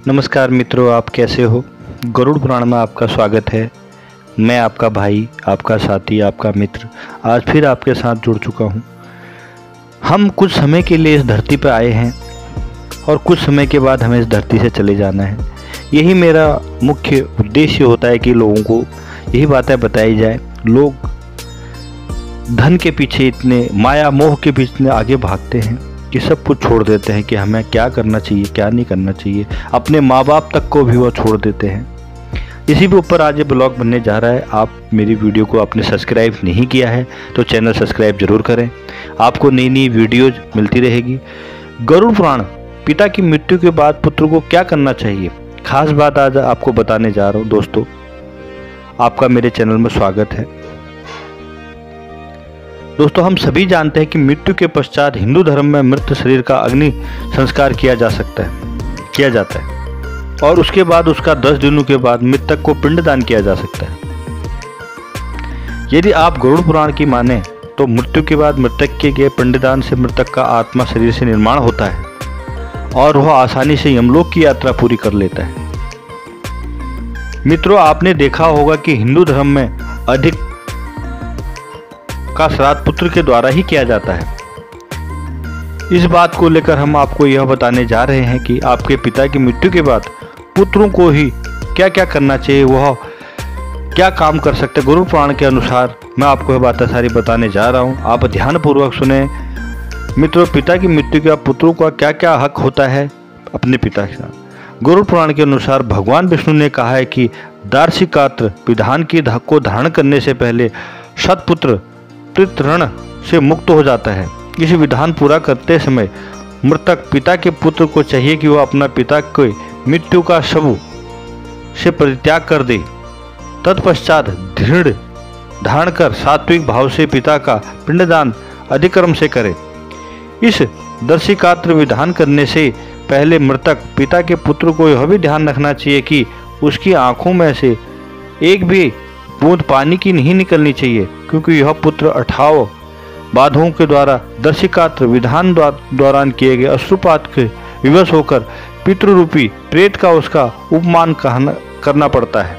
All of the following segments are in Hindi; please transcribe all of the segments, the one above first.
नमस्कार मित्रों, आप कैसे हो। गरुड़ पुराण में आपका स्वागत है। मैं आपका भाई, आपका साथी, आपका मित्र आज फिर आपके साथ जुड़ चुका हूँ। हम कुछ समय के लिए इस धरती पर आए हैं और कुछ समय के बाद हमें इस धरती से चले जाना है। यही मेरा मुख्य उद्देश्य होता है कि लोगों को यही बातें बताई जाए। लोग धन के पीछे इतने, माया मोह के पीछे आगे भागते हैं कि सब कुछ छोड़ देते हैं कि हमें क्या करना चाहिए, क्या नहीं करना चाहिए। अपने माँ बाप तक को भी वो छोड़ देते हैं। इसी के ऊपर आज ये ब्लॉग बनने जा रहा है। आप मेरी वीडियो को आपने सब्सक्राइब नहीं किया है तो चैनल सब्सक्राइब जरूर करें। आपको नई नई वीडियोज मिलती रहेगी। गरुड़ पुराण, पिता की मृत्यु के बाद पुत्र को क्या करना चाहिए, खास बात आज आपको बताने जा रहा हूँ। दोस्तों, आपका मेरे चैनल में स्वागत है। दोस्तों, हम सभी जानते हैं कि मृत्यु के पश्चात हिंदू धर्म में मृत शरीर का अग्नि संस्कार किया जाता है और उसके बाद उसका 10 दिनों के बाद मृतक को पिंडदान किया जा सकता है। यदि आप गरुड़ पुराण की माने तो मृत्यु के बाद मृतक के गए पिंडदान से मृतक का आत्मा शरीर से निर्माण होता है और वह आसानी से यमलोक की यात्रा पूरी कर लेता है। मित्रों, आपने देखा होगा कि हिंदू धर्म में अधिक का श्राद्ध पुत्र के द्वारा ही किया जाता है। इस बात को लेकर हम आपको यह बताने जा रहे हैं कि आपके पिता की मृत्यु के बाद पुत्रों को ही क्या क्या करना चाहिए, वह क्या काम कर सकते हैं। गरुड़ पुराण के अनुसार मैं आपको यह बातें सारी बताने जा रहा हूं। आप ध्यानपूर्वक सुने। मित्रों, पिता की मृत्यु के बाद पुत्रों का क्या क्या हक होता है अपने पिता के साथ। गरुड़ पुराण के अनुसार भगवान विष्णु ने कहा है कि दार्शिकात्र विधान की को धारण करने से पहले सतपुत्र ऋण से मुक्त हो जाता है। इस विधान पूरा करते समय मृतक पिता के पुत्र को चाहिए कि वह अपना पिता के मृत्यु का शव से परित्याग कर दे। तत्पश्चात दृढ़ धारण कर सात्विक भाव से पिता का पिंडदान अधिक्रम से करे। इस दर्शिकात्र विधान करने से पहले मृतक पिता के पुत्र को यह भी ध्यान रखना चाहिए कि उसकी आंखों में से एक भी बूंद पानी की नहीं निकलनी चाहिए, क्योंकि यह पुत्र 18 बाधाओं के द्वारा दर्शिकात्र विधान दौरान किए गए अश्रुपात के विवश होकर पितृरूपी प्रेत का उसका उपमान करना पड़ता है।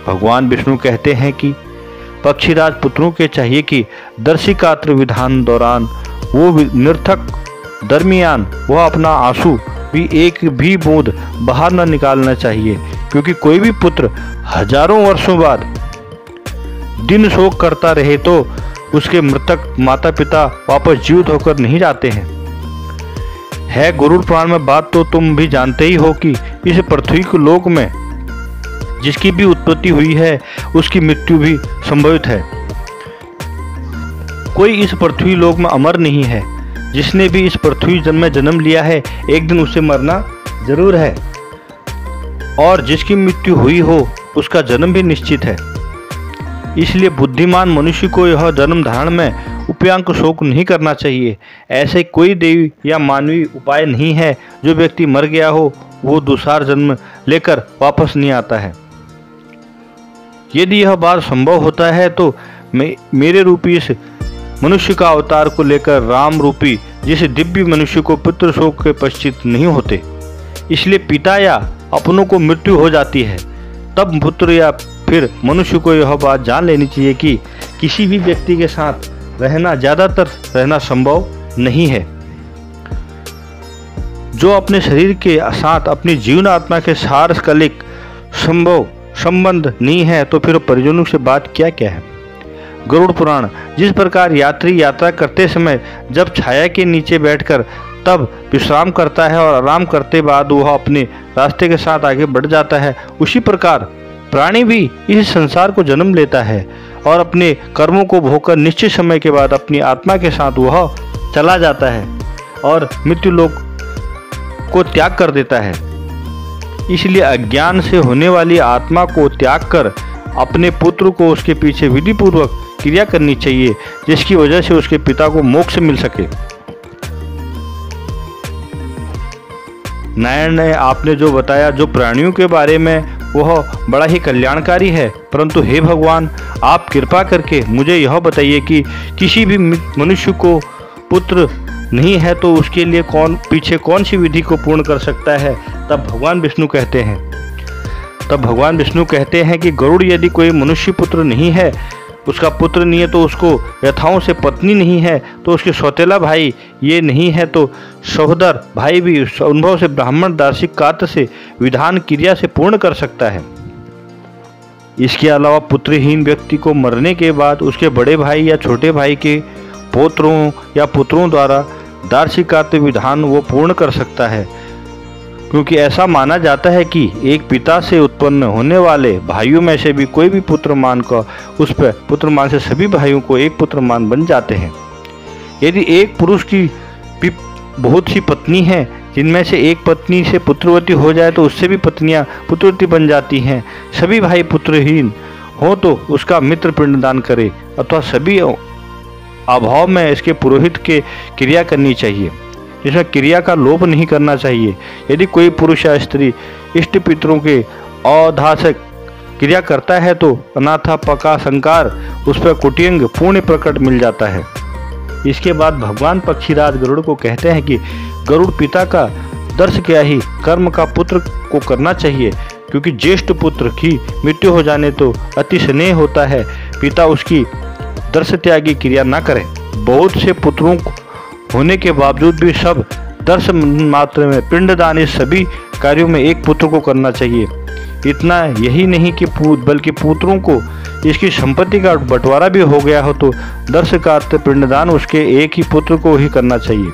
भगवान विष्णु कहते हैं कि पक्षीराज पुत्रों के चाहिए कि दर्शिकात्र विधान दौरान वो निर्थक दरमियान वह अपना आंसू भी एक भी बूंद बाहर न निकालना चाहिए, क्योंकि कोई भी पुत्र हजारों वर्षों बाद दिन शोक करता रहे तो उसके मृतक माता पिता वापस जीवित होकर नहीं जाते हैं। है गरुड़ पुराण में बात तो तुम भी जानते ही हो कि इस पृथ्वी के लोक में जिसकी भी उत्पत्ति हुई है उसकी मृत्यु भी संभवित है। कोई इस पृथ्वी लोक में अमर नहीं है। जिसने भी इस पृथ्वी में जन्म लिया है एक दिन उसे मरना जरूर है, और जिसकी मृत्यु हुई हो उसका जन्म भी निश्चित है। इसलिए बुद्धिमान मनुष्य को यह जन्म धारण में उपायांक शोक नहीं करना चाहिए। ऐसे कोई देवी या मानवीय उपाय नहीं है जो व्यक्ति मर गया हो वो दूसरा जन्म लेकर वापस नहीं आता है। यदि यह बात संभव होता है तो मेरे रूपी इस मनुष्य का अवतार को लेकर राम रूपी जिस दिव्य मनुष्य को पुत्र शोक के पश्चित नहीं होते। इसलिए पिता या अपनों को मृत्यु हो जाती है तब पुत्र या फिर मनुष्य को यह बात जान लेनी चाहिए कि किसी भी व्यक्ति के साथ ज़्यादातर रहना संभव नहीं है। जो अपने शरीर के साथ अपनी जीवन आत्मा के सारस्कलिक संभव संबंध नहीं है तो फिर परिजनों से बात क्या है। गरुड़ पुराण जिस प्रकार यात्री यात्रा करते समय जब छाया के नीचे बैठकर तब विश्राम करता है और आराम करते बाद वह अपने रास्ते के साथ आगे बढ़ जाता है, उसी प्रकार प्राणी भी इस संसार को जन्म लेता है और अपने कर्मों को भोगकर निश्चित समय के बाद अपनी आत्मा के साथ वह चला जाता है और मृत्यु लोक को त्याग कर देता है। इसलिए अज्ञान से होने वाली आत्मा को त्याग कर अपने पुत्र को उसके पीछे विधि पूर्वक क्रिया करनी चाहिए, जिसकी वजह से उसके पिता को मोक्ष मिल सके। नारायण ने आपने जो बताया जो प्राणियों के बारे में वह बड़ा ही कल्याणकारी है, परंतु हे भगवान आप कृपा करके मुझे यह बताइए कि किसी भी मनुष्य को पुत्र नहीं है तो उसके लिए कौन सी विधि को पूर्ण कर सकता है? तब भगवान विष्णु कहते हैं कि गरुड़, यदि कोई मनुष्य पुत्र नहीं है, उसका पुत्र नहीं है, तो उसको यथाओं से पत्नी नहीं है, तो उसके सौतेला भाई ये नहीं है, तो सहोदर भाई भी अनुभव से ब्राह्मण दार्शिक कार्य से विधान क्रिया से पूर्ण कर सकता है। इसके अलावा पुत्रहीन व्यक्ति को मरने के बाद उसके बड़े भाई या छोटे भाई के पौत्रों या पुत्रों द्वारा दार्शिक कार्य विधान वो पूर्ण कर सकता है, क्योंकि ऐसा माना जाता है कि एक पिता से उत्पन्न होने वाले भाइयों में से भी कोई भी पुत्रमान का उस पर पुत्रमान से सभी भाइयों को एक पुत्रमान बन जाते हैं। यदि एक पुरुष की बहुत सी पत्नी हैं, जिनमें से एक पत्नी से पुत्रवती हो जाए तो उससे भी पत्नियां पुत्रवती बन जाती हैं। सभी भाई पुत्रहीन हो तो उसका मित्र पिंडदान करे, अथवा सभी अभाव में इसके पुरोहित के क्रिया करनी चाहिए, जिसमें क्रिया का लोप नहीं करना चाहिए। यदि कोई पुरुष या स्त्री इष्ट पितरों के अधासक क्रिया करता है तो अनाथा पका संकार उस पर कुटियंग पूर्ण प्रकट मिल जाता है। इसके बाद भगवान पक्षीराज गरुड़ को कहते हैं कि गरुड़ पिता का दर्श क्या ही कर्म का पुत्र को करना चाहिए, क्योंकि ज्येष्ठ पुत्र की मृत्यु हो जाने तो अति स्नेह होता है, पिता उसकी दर्श त्यागी क्रिया न करें। बहुत से पुत्रों होने के बावजूद भी सब दर्श मात्र में पिंडदान इस सभी कार्यों में एक पुत्र को करना चाहिए। इतना यही नहीं कि बल्कि पुत्रों को इसकी संपत्ति का बंटवारा भी हो गया हो तो दर्श कार्य पिंडदान उसके एक ही पुत्र को ही करना चाहिए।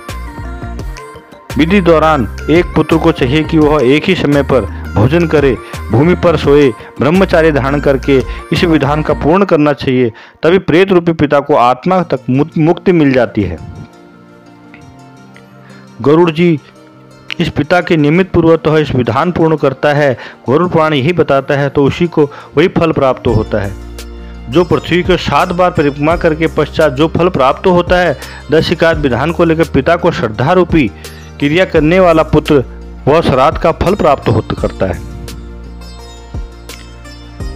विधि दौरान एक पुत्र को चाहिए कि वह एक ही समय पर भोजन करे, भूमि पर सोए, ब्रह्मचार्य धारण करके इस विधान का पूर्ण करना चाहिए, तभी प्रेत रूपी पिता को आत्मा तक मुक्ति मिल जाती है। गरुड़ जी इस पिता के निमित्त पूर्वतः इस विधान पूर्ण करता है। गरुड़ पुराण यही बताता है तो उसी को वही फल प्राप्त होता है। जो पृथ्वी को 7 बार परिक्रमा करके पश्चात जो फल प्राप्त होता है, दर्शिकार विधान को लेकर पिता को श्रद्धा रूपी क्रिया करने वाला पुत्र वह श्राद्ध का फल प्राप्त करता है।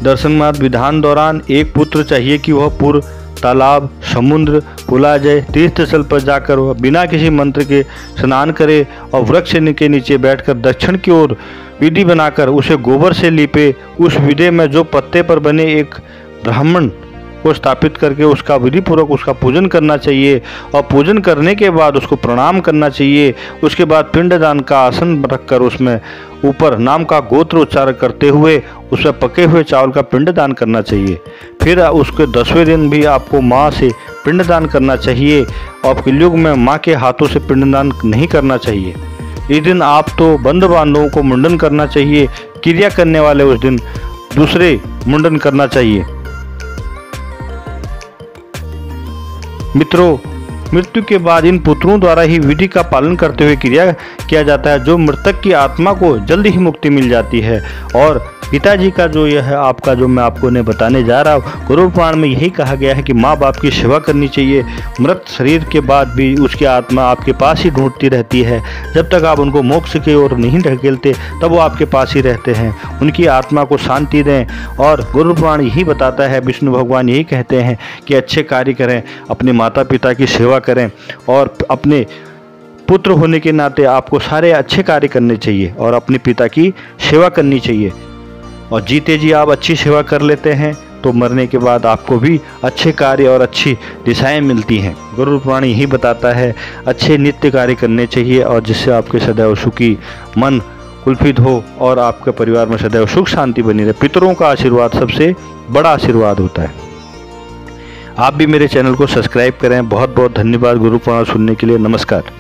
दर्शनमार्ग विधान दौरान एक पुत्र चाहिए कि वह पुर, तालाब, समुद्र, पुलाजय, तीर्थ स्थल पर जाकर वह बिना किसी मंत्र के स्नान करे और वृक्ष के नीचे बैठकर दक्षिण की ओर विधि बनाकर उसे गोबर से लीपे। उस विधि में जो पत्ते पर बने एक ब्राह्मण को स्थापित करके उसका विधि पूर्वक उसका पूजन करना चाहिए और पूजन करने के बाद उसको प्रणाम करना चाहिए। उसके बाद पिंडदान का आसन रखकर उसमें ऊपर नाम का गोत्र उच्चारण करते हुए उसमें पके हुए चावल का पिंडदान करना चाहिए। फिर उसके 10वें दिन भी आपको माँ से पिंडदान करना चाहिए और कलयुग में माँ के हाथों से पिंडदान नहीं करना चाहिए। इस दिन आप तो बंधु बांधवों को मुंडन करना चाहिए, क्रिया करने वाले उस दिन दूसरे मुंडन करना चाहिए। मित्रों, मृत्यु के बाद इन पुत्रों द्वारा ही विधि का पालन करते हुए क्रिया किया जाता है, जो मृतक की आत्मा को जल्द ही मुक्ति मिल जाती है। और पिताजी का जो यह है आपका जो मैं आपको ने बताने जा रहा हूँ, गरुड़ पुराण में यही कहा गया है कि माँ बाप की सेवा करनी चाहिए। मृत शरीर के बाद भी उसकी आत्मा आपके पास ही ढूंढती रहती है। जब तक आप उनको मोक्ष की ओर नहीं ढकेलते तब वो आपके पास ही रहते हैं। उनकी आत्मा को शांति दें। और गरुड़ पुराण यही बताता है, विष्णु भगवान यही कहते हैं कि अच्छे कार्य करें, अपने माता पिता की सेवा करें और अपने पुत्र होने के नाते आपको सारे अच्छे कार्य करने चाहिए और अपने पिता की सेवा करनी चाहिए। और जीते जी आप अच्छी सेवा कर लेते हैं तो मरने के बाद आपको भी अच्छे कार्य और अच्छी दिशाएं मिलती हैं। गरुड़ पुराण यही बताता है अच्छे नित्य कार्य करने चाहिए और जिससे आपके सदैव सुखी मन कुलफित हो और आपके परिवार में सदैव सुख शांति बनी रहे। पितरों का आशीर्वाद सबसे बड़ा आशीर्वाद होता है। आप भी मेरे चैनल को सब्सक्राइब करें। बहुत बहुत धन्यवाद गुरु पुराण सुनने के लिए। नमस्कार।